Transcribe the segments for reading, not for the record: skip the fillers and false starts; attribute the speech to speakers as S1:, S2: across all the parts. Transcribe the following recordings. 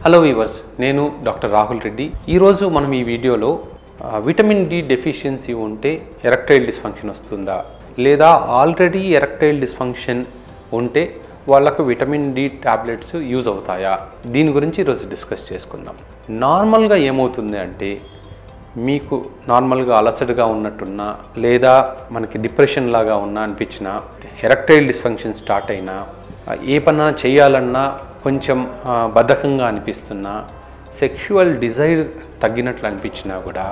S1: Hello weavers, నేను doctor Rahul Reddy. ఈరోజు మనం ఈ వీడియోలో విటమిన్ డి డెఫిషియన్సీ ఉంటే ఎరెక్టైల్ డిస్ఫంక్షన్ వస్తుందా, లేదా ఆల్రెడీ ఎరెక్టైల్ డిస్ఫంక్షన్ ఉంటే వాళ్ళకు విటమిన్ డి టాబ్లెట్స్ యూజ్ అవుతాయా, దీని గురించి ఈరోజు డిస్కస్ చేసుకుందాం. నార్మల్గా ఏమవుతుంది అంటే మీకు నార్మల్గా అలసటగా ఉన్నట్టున్నా లేదా మనకి డిప్రెషన్ లాగా ఉన్నా అనిపించినా, ఎరెక్టైల్ డిస్ఫంక్షన్ స్టార్ట్ అయినా, ఏ పని చేయాలన్నా కొంచెం బద్ధకంగా అనిపిస్తున్నా, సెక్షువల్ డిజైర్ తగ్గినట్లు అనిపించినా కూడా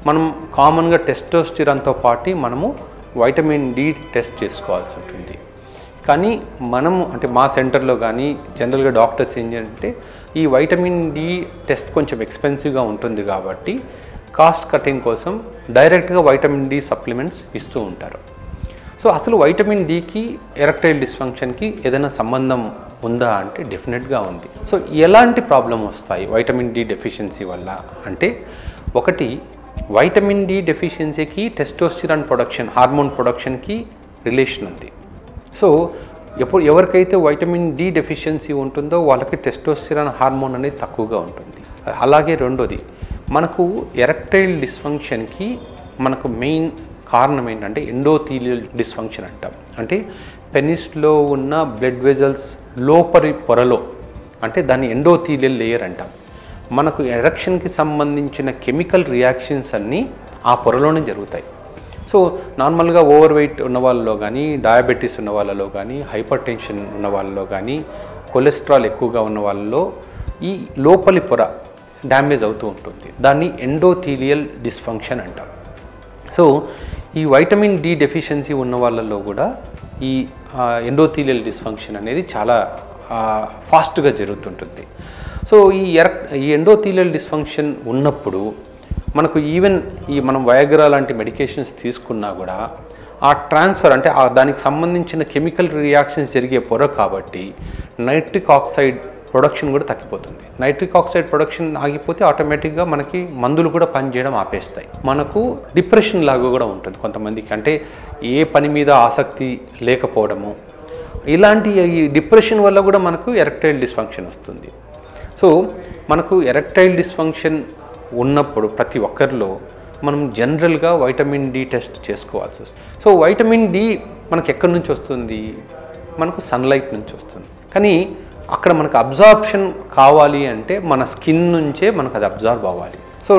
S1: మనం కామన్గా టెస్టోస్టిరాన్తో పాటు మనము వైటమిన్ డి టెస్ట్ చేసుకోవాల్సి ఉంటుంది. కానీ మనము అంటే మా సెంటర్లో కానీ జనరల్గా డాక్టర్స్ ఏం చేయాలంటే ఈ వైటమిన్ డి టెస్ట్ కొంచెం ఎక్స్పెన్సివ్గా ఉంటుంది కాబట్టి కాస్ట్ కటింగ్ కోసం డైరెక్ట్గా వైటమిన్ డి సప్లిమెంట్స్ ఇస్తూ ఉంటారు. సో అసలు వైటమిన్ డికి ఎరెక్టైల్ డిస్ఫంక్షన్కి ఏదైనా సంబంధం ఉందా అంటే డెఫినెట్గా ఉంది. సో ఎలాంటి ప్రాబ్లం వస్తాయి వైటమిన్ డి డెఫిషియన్సీ వల్ల అంటే, ఒకటి, వైటమిన్ డి డెఫిషియన్సీకి టెస్టోస్టిరాన్ ప్రొడక్షన్, హార్మోన్ ప్రొడక్షన్కి రిలేషన్ ఉంది. సో ఎవరికైతే వైటమిన్ డి డెఫిషియన్సీ ఉంటుందో వాళ్ళకి టెస్టోస్టిరాన్ హార్మోన్ అనేది తక్కువగా ఉంటుంది. అలాగే రెండోది, మనకు ఎరెక్టైల్ డిస్ఫంక్షన్కి మనకు మెయిన్ కారణం ఏంటంటే ఎండోథీలియల్ డిస్ఫంక్షన్ అంటాం. అంటే పెనిస్లో ఉన్న బ్లడ్ వెజల్స్ లోపలి పొరలో, అంటే దాన్ని ఎండోథీలియల్ లేయర్ అంటాం. మనకు ఎరెక్షన్కి సంబంధించిన కెమికల్ రియాక్షన్స్ అన్నీ ఆ పొరలోనే జరుగుతాయి. సో నార్మల్గా ఓవర్ వెయిట్ ఉన్న వాళ్ళలో కానీ, డయాబెటీస్ ఉన్న వాళ్ళలో కానీ, హైపర్ టెన్షన్ ఉన్న వాళ్ళలో కానీ, కొలెస్ట్రాల్ ఎక్కువగా ఉన్న వాళ్ళలో ఈ లోపలి పొర డ్యామేజ్ అవుతూ ఉంటుంది. దాన్ని ఎండోథీలియల్ డిస్ఫంక్షన్ అంటాం. సో ఈ వైటమిన్ డి డెఫిషియన్సీ ఉన్న వాళ్ళల్లో కూడా ఈ ఎండోథీలియల్ డిస్ఫంక్షన్ అనేది చాలా ఫాస్ట్గా జరుగుతుంటుంది. సో ఈ ఎండోథీలియల్ డిస్ఫంక్షన్ ఉన్నప్పుడు మనకు ఈవెన్ మనం వయాగ్రా లాంటి మెడికేషన్స్ తీసుకున్నా కూడా ఆ ట్రాన్స్ఫర్ అంటే దానికి సంబంధించిన కెమికల్ రియాక్షన్స్ జరిగే పొర కాబట్టి నైట్రిక్ ఆక్సైడ్ ప్రొడక్షన్ కూడా తగ్గిపోతుంది. నైట్రిక్ ఆక్సైడ్ ప్రొడక్షన్ ఆగిపోతే ఆటోమేటిక్గా మనకి మందులు కూడా పనిచేయడం ఆపేస్తాయి. మనకు డిప్రెషన్ లాగా కూడా ఉంటుంది కొంతమందికి, అంటే ఏ పని మీద ఆసక్తి లేకపోవడము, ఇలాంటి ఈ డిప్రెషన్ వల్ల కూడా మనకు ఎరెక్టైల్ డిస్ఫంక్షన్ వస్తుంది. సో మనకు ఎరెక్టైల్ డిస్ఫంక్షన్ ఉన్నప్పుడు ప్రతి ఒక్కరిలో మనం జనరల్గా వైటమిన్ డి టెస్ట్ చేసుకోవాల్సి వస్తుంది. సో వైటమిన్ డి మనకు ఎక్కడి నుంచి వస్తుంది? మనకు సన్లైట్ నుంచి వస్తుంది. కానీ అక్కడ మనకు అబ్జార్ప్షన్ కావాలి అంటే మన స్కిన్ నుంచే మనకు అది అబ్జార్బ్ అవ్వాలి. సో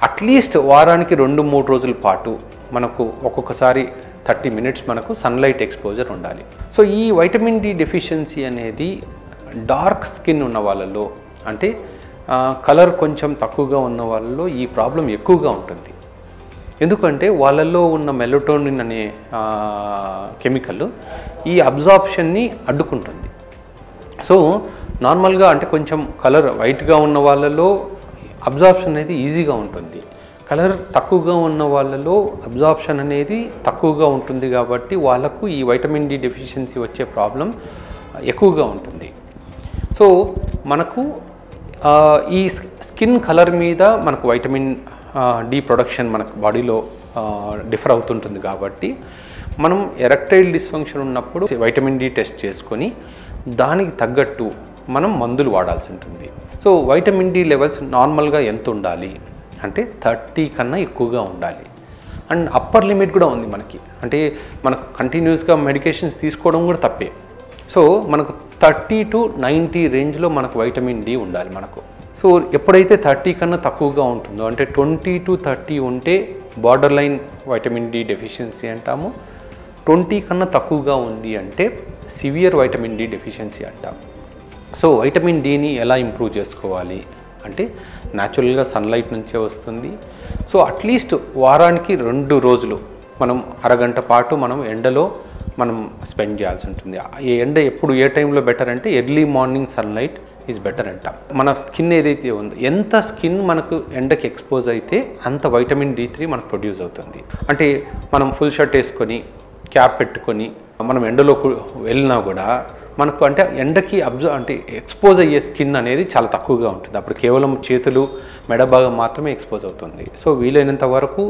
S1: అట్లీస్ట్ వారానికి 2-3 రోజుల పాటు మనకు ఒక్కొక్కసారి 30 minutes మనకు సన్లైట్ ఎక్స్పోజర్ ఉండాలి. సో ఈ వైటమిన్ డి డెఫిషియన్సీ అనేది డార్క్ స్కిన్ ఉన్న వాళ్ళలో, అంటే కలర్ కొంచెం తక్కువగా ఉన్న వాళ్ళలో ఈ ప్రాబ్లం ఎక్కువగా ఉంటుంది. ఎందుకంటే వాళ్ళల్లో ఉన్న మెలటోనిన్ అనే కెమికల్ ఈ అబ్జార్ప్షన్ని అడ్డుకుంటుంది. సో నార్మల్గా అంటే కొంచెం కలర్ వైట్గా ఉన్న వాళ్ళలో అబ్జార్ప్షన్ అనేది ఈజీగా ఉంటుంది. కలర్ తక్కువగా ఉన్న వాళ్ళలో అబ్జార్ప్షన్ అనేది తక్కువగా ఉంటుంది కాబట్టి వాళ్ళకు ఈ వైటమిన్ డి డెఫిషియన్సీ వచ్చే ప్రాబ్లం ఎక్కువగా ఉంటుంది. సో మనకు ఈ స్కిన్ కలర్ మీద మనకు వైటమిన్ డి ప్రొడక్షన్ మనకు బాడీలో డిఫర్ అవుతుంటుంది కాబట్టి మనం ఎరెక్టైల్ డిస్ఫంక్షన్ ఉన్నప్పుడు వైటమిన్ డి టెస్ట్ చేసుకొని దానికి తగ్గట్టు మనం మందులు వాడాల్సి ఉంటుంది. సో వైటమిన్ డి లెవెల్స్ నార్మల్గా ఎంత ఉండాలి అంటే 30 కన్నా ఎక్కువగా ఉండాలి. అండ్ అప్పర్ లిమిట్ కూడా ఉంది మనకి, అంటే మనకు కంటిన్యూస్గా మెడికేషన్స్ తీసుకోవడం కూడా తప్పే. సో మనకు 30 to 90 రేంజ్లో మనకు వైటమిన్ డి ఉండాలి మనకు. సో ఎప్పుడైతే 30 కన్నా తక్కువగా ఉంటుందో, అంటే 20 to 30 ఉంటే border line vitamin D deficiency అంటాము. 20 కన్నా తక్కువగా ఉంది అంటే సివియర్ వైటమిన్ డి డెఫిషియన్సీ అంటాం. సో వైటమిన్ డిని ఎలా ఇంప్రూవ్ చేసుకోవాలి అంటే న్యాచురల్గా సన్లైట్ నుంచే వస్తుంది. సో అట్లీస్ట్ వారానికి 2 రోజులు మనం అరగంట పాటు మనం ఎండలో మనం స్పెండ్ చేయాల్సి ఉంటుంది. ఈ ఎండ ఎప్పుడు ఏ టైంలో బెటర్ అంటే early morning sunlight is better అంటాం. మన స్కిన్ ఏదైతే ఉందో, ఎంత స్కిన్ మనకు ఎండకి ఎక్స్పోజ్ అయితే అంత వైటమిన్ డి3 మనకు ప్రొడ్యూస్ అవుతుంది. అంటే మనం ఫుల్ షర్ట్ వేసుకొని క్యాప్ పెట్టుకొని మనం ఎండలో వెళ్ళినా కూడా మనకు అంటే ఎండకి అంటే ఎక్స్పోజ్ అయ్యే స్కిన్ అనేది చాలా తక్కువగా ఉంటుంది. అప్పుడు కేవలం చేతులు, మెడ భాగం మాత్రమే ఎక్స్పోజ్ అవుతుంది. సో వీలైనంత వరకు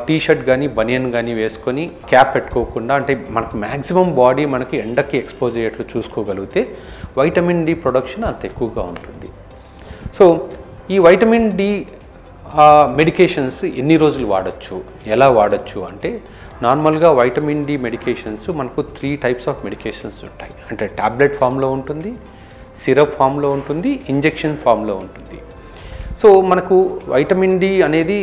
S1: టీ షర్ట్ కానీ బనియన్ కానీ వేసుకొని క్యాప్ పెట్టుకోకుండా, అంటే మనకు మ్యాక్సిమం బాడీ మనకి ఎండకి ఎక్స్పోజ్ అయ్యేట్లు చూసుకోగలిగితే వైటమిన్ డి ప్రొడక్షన్ అంత ఎక్కువగా ఉంటుంది. సో ఈ వైటమిన్ డి మెడికేషన్స్ ఎన్ని రోజులు వాడచ్చు, ఎలా వాడచ్చు అంటే నార్మల్గా వైటమిన్ డి మెడికేషన్స్ మనకు 3 టైప్స్ ఆఫ్ మెడికేషన్స్ ఉంటాయి. అంటే టాబ్లెట్ ఫామ్లో ఉంటుంది, సిరప్ ఫామ్లో ఉంటుంది, ఇంజెక్షన్ ఫామ్లో ఉంటుంది. సో మనకు వైటమిన్ డి అనేది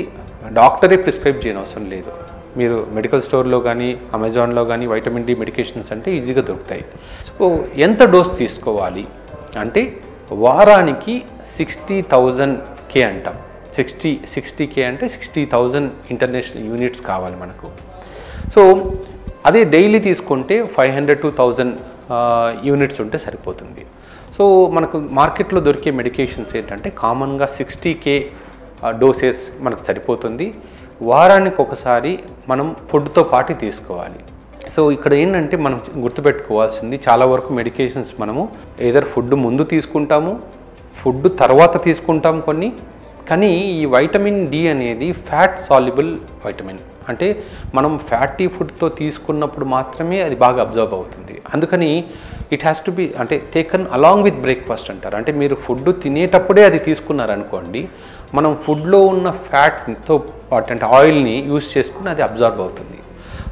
S1: డాక్టరే ప్రిస్క్రైబ్ చేయని అవసరం లేదు. మీరు మెడికల్ స్టోర్లో కానీ అమెజాన్లో కానీ వైటమిన్ డి మెడికేషన్స్ అంటే ఈజీగా దొరుకుతాయి. సో ఎంత డోస్ తీసుకోవాలి అంటే వారానికి 60,000K అంటాం. 60K అంటే 60,000 ఇంటర్నేషనల్ యూనిట్స్ కావాలి మనకు. సో అదే డైలీ తీసుకుంటే 500 to 1000 యూనిట్స్ ఉంటే సరిపోతుంది. సో మనకు మార్కెట్లో దొరికే మెడికేషన్స్ ఏంటంటే కామన్గా 60K డోసెస్ మనకు సరిపోతుంది. వారానికి ఒకసారి మనం ఫుడ్తో పాటు తీసుకోవాలి. సో ఇక్కడ ఏంటంటే మనం గుర్తుపెట్టుకోవాల్సింది చాలా వరకు మెడికేషన్స్ మనము ఏదర్ ఫుడ్ ముందు తీసుకుంటాము, ఫుడ్ తర్వాత తీసుకుంటాం కొన్ని. కానీ ఈ వైటమిన్ డి అనేది ఫ్యాట్ సాల్యుబుల్ వైటమిన్. అంటే మనం ఫ్యాటీ ఫుడ్తో తీసుకున్నప్పుడు మాత్రమే అది బాగా అబ్జర్వ్ అవుతుంది. అందుకని ఇట్ హ్యాస్ టు బి అంటే టేకన్ అలాంగ్ విత్ బ్రేక్ఫాస్ట్ అంటారు. అంటే మీరు ఫుడ్ తినేటప్పుడే అది తీసుకున్నారనుకోండి, మనం ఫుడ్లో ఉన్న ఫ్యాట్తో పాటు అంటే ఆయిల్ని యూజ్ చేసుకుని అది అబ్జర్వ్ అవుతుంది.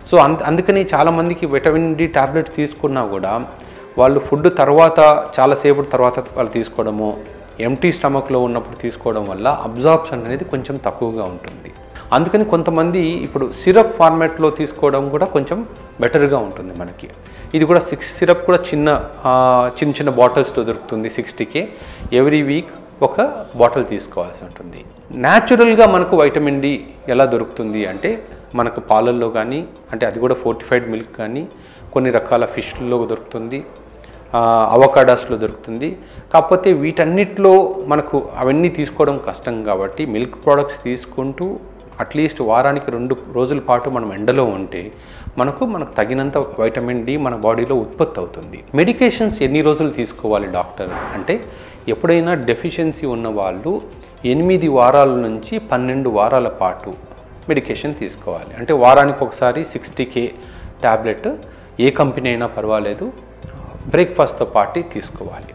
S1: సో అందుకని చాలామందికి విటమిన్ డి ట్యాబ్లెట్స్ తీసుకున్నా కూడా వాళ్ళు ఫుడ్ తర్వాత చాలాసేపు తర్వాత వాళ్ళు తీసుకోవడము, ఎంటీ స్టమక్లో ఉన్నప్పుడు తీసుకోవడం వల్ల అబ్జార్ప్షన్ అనేది కొంచెం తక్కువగా ఉంటుంది. అందుకని కొంతమంది ఇప్పుడు సిరప్ ఫార్మాట్లో తీసుకోవడం కూడా కొంచెం బెటర్గా ఉంటుంది మనకి. ఇది కూడా సిరప్ కూడా చిన్న బాటిల్స్లో దొరుకుతుంది. 60K ఎవ్రీ వీక్ ఒక బాటిల్ తీసుకోవాల్సి ఉంటుంది. న్యాచురల్గా మనకు వైటమిన్ డి ఎలా దొరుకుతుంది అంటే మనకు పాలల్లో కానీ, అంటే అది కూడా ఫోర్టిఫైడ్ మిల్క్ కానీ, కొన్ని రకాల ఫిష్లో దొరుకుతుంది, అవకాడాస్లో దొరుకుతుంది. కాకపోతే వీటన్నిటిలో మనకు అవన్నీ తీసుకోవడం కష్టం కాబట్టి మిల్క్ ప్రోడక్ట్స్ తీసుకుంటూ అట్లీస్ట్ వారానికి 2 రోజుల పాటు మనం ఎండలో ఉంటే మనకు తగినంత వైటమిన్ డి మన బాడీలో ఉత్పత్తి అవుతుంది. మెడికేషన్స్ ఎన్ని రోజులు తీసుకోవాలి డాక్టర్ అంటే ఎప్పుడైనా డెఫిషియన్సీ ఉన్న వాళ్ళు 8 వారాల నుంచి 12 వారాల పాటు మెడికేషన్ తీసుకోవాలి. అంటే వారానికి ఒకసారి 60K ట్యాబ్లెట్ ఏ కంపెనీ అయినా పర్వాలేదు బ్రేక్ఫాస్ట్తో పాటు తీసుకోవాలి.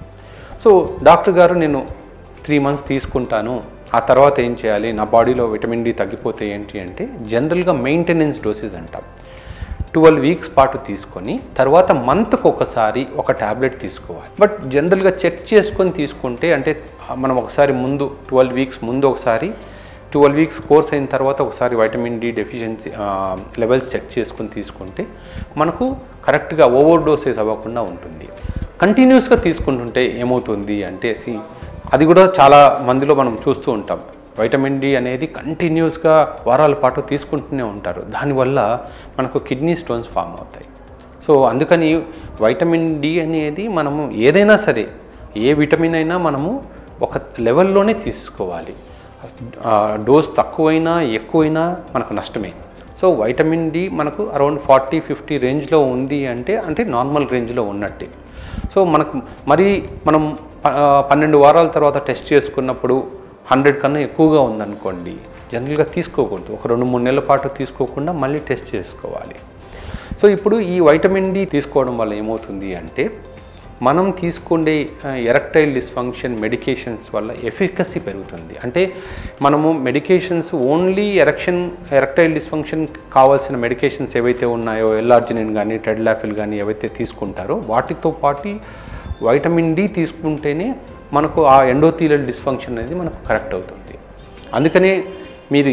S1: సో డాక్టర్ గారు నేను 3 మంత్స్ తీసుకుంటాను, ఆ తర్వాత ఏం చేయాలి, నా బాడీలో విటమిన్ డి తగ్గిపోతే ఏంటి అంటే జనరల్గా మెయింటెనెన్స్ డోసెస్ అంటాం. 12 వీక్స్ పాటు తీసుకొని తర్వాత మంత్కి ఒకసారి ఒక ట్యాబ్లెట్ తీసుకోవాలి. బట్ జనరల్గా చెక్ చేసుకొని తీసుకుంటే అంటే మనం ఒకసారి ముందు 12 వీక్స్ ముందు ఒకసారి 12 వీక్స్ కోర్స్ అయిన తర్వాత ఒకసారి vitamin D deficiency levels check చేసుకొని తీసుకుంటే మనకు కరెక్ట్గా ఓవర్ డోసెస్ అవ్వకుండా ఉంటుంది. కంటిన్యూస్గా తీసుకుంటుంటే ఏమవుతుంది అంటే అది కూడా చాలా మందిలో మనం చూస్తూ ఉంటాం. వైటమిన్ డి అనేది కంటిన్యూస్గా వారాల పాటు తీసుకుంటూనే ఉంటారు. దానివల్ల మనకు కిడ్నీ స్టోన్స్ ఫామ్ అవుతాయి. సో అందుకని వైటమిన్ డి అనేది మనము ఏదైనా సరే ఏ విటమిన్ అయినా మనము ఒక లెవెల్లోనే తీసుకోవాలి. డోస్ తక్కువైనా ఎక్కువైనా మనకు నష్టమే. సో వైటమిన్ డి మనకు అరౌండ్ 40-50 రేంజ్లో ఉంది అంటే నార్మల్ రేంజ్లో ఉన్నట్టే. సో మనం 12 వారాల తర్వాత టెస్ట్ చేసుకున్నప్పుడు 100 కన్నా ఎక్కువగా ఉందనుకోండి, జనరల్గా తీసుకోకూడదు. ఒక 2-3 నెలల పాటు తీసుకోకుండా మళ్ళీ టెస్ట్ చేసుకోవాలి. సో ఇప్పుడు ఈ వైటమిన్ డి తీసుకోవడం వల్ల ఏమవుతుంది అంటే మనం తీసుకునే ఎరెక్టైల్ డిస్ఫంక్షన్ మెడికేషన్స్ వల్ల ఎఫికసీ పెరుగుతుంది. అంటే మనము మెడికేషన్స్ ఓన్లీ ఎరెక్టైల్ డిస్ఫంక్షన్ కావాల్సిన మెడికేషన్స్ ఏవైతే ఉన్నాయో ఎల్ఆర్జినిన్ కానీ టెడ్లాఫిల్ కానీ ఏవైతే తీసుకుంటారో వాటితో పాటు వైటమిన్ డి తీసుకుంటేనే మనకు ఆ ఎండోథీలియల్ డిస్ఫంక్షన్ అనేది మనకు కరెక్ట్ అవుతుంది. అందుకనే మీరు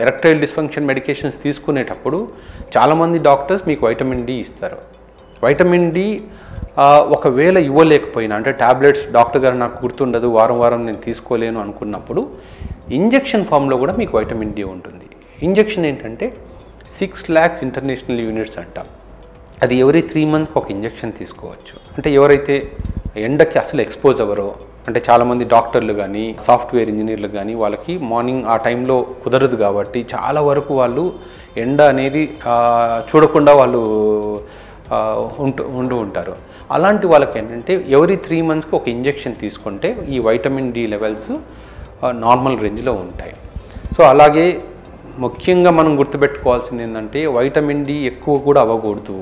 S1: ఎరెక్టైల్ డిస్ఫంక్షన్ మెడికేషన్స్ తీసుకునేటప్పుడు చాలామంది డాక్టర్స్ మీకు వైటమిన్ డి ఇస్తారు. వైటమిన్ డి ఒకవేళ ఇవ్వలేకపోయినా అంటే ట్యాబ్లెట్స్ డాక్టర్ గారు నాకు గుర్తుండదు, వారం నేను తీసుకోలేను అనుకున్నప్పుడు ఇంజెక్షన్ ఫామ్లో కూడా మీకు వైటమిన్ డి ఉంటుంది. ఇంజెక్షన్ ఏంటంటే 6 lakhs ఇంటర్నేషనల్ యూనిట్స్ అంటాం. అది ఎవరీ 3 months ఒక ఇంజెక్షన్ తీసుకోవచ్చు. అంటే ఎవరైతే ఎండకి అసలు ఎక్స్పోజ్ అవ్వరో, అంటే చాలామంది డాక్టర్లు కానీ సాఫ్ట్వేర్ ఇంజనీర్లు కానీ వాళ్ళకి మార్నింగ్ ఆ టైంలో కుదరదు కాబట్టి చాలా వరకు వాళ్ళు ఎండ అనేది చూడకుండా వాళ్ళు ఉంటారు. అలాంటి వాళ్ళకి ఏంటంటే ఎవరీ 3 monthsకి ఒక ఇంజెక్షన్ తీసుకుంటే ఈ వైటమిన్ డి లెవెల్స్ నార్మల్ రేంజ్లో ఉంటాయి. సో అలాగే ముఖ్యంగా మనం గుర్తుపెట్టుకోవాల్సింది ఏంటంటే వైటమిన్ డి ఎక్కువ కూడా అవ్వకూడదు.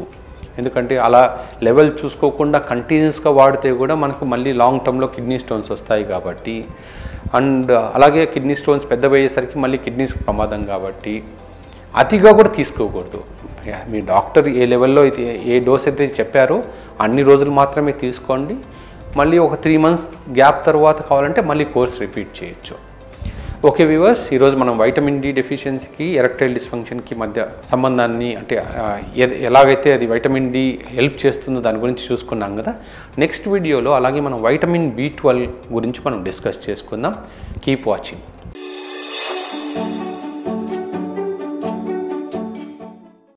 S1: ఎందుకంటే అలా లెవెల్ చూసుకోకుండా కంటిన్యూస్గా వాడితే కూడా మనకు మళ్ళీ లాంగ్ టర్మ్లో కిడ్నీ స్టోన్స్ వస్తాయి కాబట్టి, అండ్ అలాగే కిడ్నీ స్టోన్స్ పెద్దవయ్యేసరికి మళ్ళీ కిడ్నీస్కి ప్రమాదం కాబట్టి అతిగా కూడా తీసుకోకూడదు. మీ డాక్టర్ ఏ లెవెల్లో అయితే ఏ డోస్ అయితే చెప్పారో అన్ని రోజులు మాత్రమే తీసుకోండి. మళ్ళీ ఒక 3 months గ్యాప్ తర్వాత కావాలంటే మళ్ళీ కోర్స్ రిపీట్ చేయొచ్చు. ఓకే వ్యూవర్స్, ఈరోజు మనం వైటమిన్ డి డెఫిషియన్సీకి ఎరెక్టైల్ డిస్ఫంక్షన్కి మధ్య సంబంధాన్ని, అంటే ఎలాగైతే అది వైటమిన్ డి హెల్ప్ చేస్తుందో దాని గురించి చూసుకున్నాం కదా. నెక్స్ట్ వీడియోలో అలాగే మనం వైటమిన్ B12 గురించి మనం డిస్కస్ చేసుకుందాం. Keep watching.